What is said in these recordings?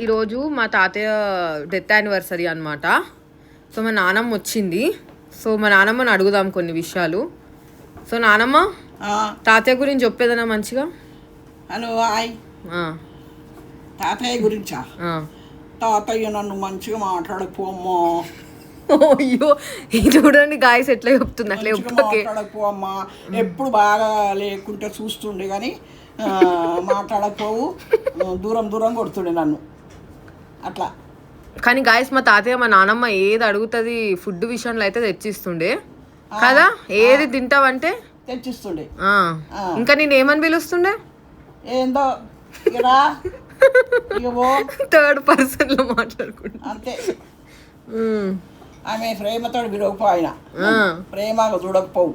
ఈరోజు మా తాతయ్య డెత్ యానివర్సరీ అనమాట. సో మా నానమ్మ వచ్చింది. సో మా నానమ్మని అడుగుదాం కొన్ని విషయాలు. సో నానమ్మ, తాతయ్య గురించి చెప్పేదన్నా మంచిగా. Hello hi. తాతయ్య గురించా? తాతయ్య నన్ను మంచిగా మాట్లాడకపోమ్మా. అయ్యో చూడండి గాయస్ ఎట్లా చెప్తుంది, అట్లా మాట్లాడకపోమ్మా. ఎప్పుడు బాగా లేకుంటే చూస్తుండే కానీ మాట్లాడకపోవు, దూరం దూరం కొడుతుండే నన్ను అట్లా. కానీ గాయస్ మా తాతయ్య మా నానమ్మ ఏది అడుగుతుంది ఫుడ్ విషయంలో అయితే తెచ్చిస్తుండే కదా. ఏది తింటావంటే తెచ్చిస్తుండే. ఇంకా నేను ఏమని పిలుస్తుండే ఏందో థర్డ్ పర్సన్ లో మాట్లాడుకుంటా అంతే. ఆమె ప్రేమతో విడవపో, ఆయన ప్రేమగా చూడకపోవు.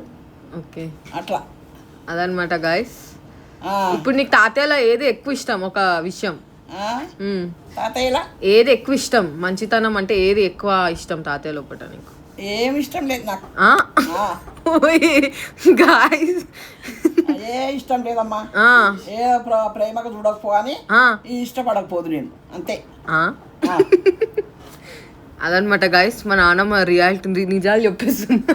ఓకే అట్లా అదనమాట గాయస్. ఇప్పుడు నీకు తాతయ్యలో ఏది ఎక్కువ ఇష్టం? ఒక విషయం తాతయ్యలా ఏది ఎక్కువ ఇష్టం? మంచితనం అంటే ఏది ఎక్కువ ఇష్టం తాతయ్య లోపట నీకు? ఏమి ఇష్టం లేదు నాకు. గాయస్ ఏ ఇష్టం లేదమ్మా. ఏ ప్రేమగా చూడకపో అని ఇష్టపడకపోదు నేను, అంతే. అదనమాట గాయస్, మా నాన్నమ్మ రియాలిటీ నిజాలు చెప్పేస్తున్నా.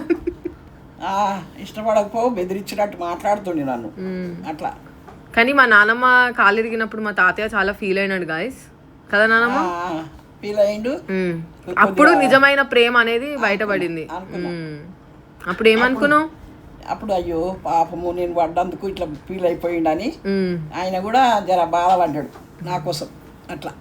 ఇష్టపడకపో బెదిరించినట్టు మాట్లాడుతుండే నన్ను అట్లా. కానీ మా నాన్నమ్మ కాలు ఇరిగినప్పుడు మా తాతయ్య చాలా ఫీల్ అయినాడు గాయస్, కదా నానమ్మ? ఫీల్ అయ్యిండు. అప్పుడు నిజమైన ప్రేమ అనేది బయటపడింది. అప్పుడు ఏమనుకున్నావు? అప్పుడు అయ్యో పాపము నేను పడ్డందుకు ఇట్లా ఫీల్ అయిపోయిండని ఆయన కూడా జర బాధపడ్డాడు నా కోసం అట్లా.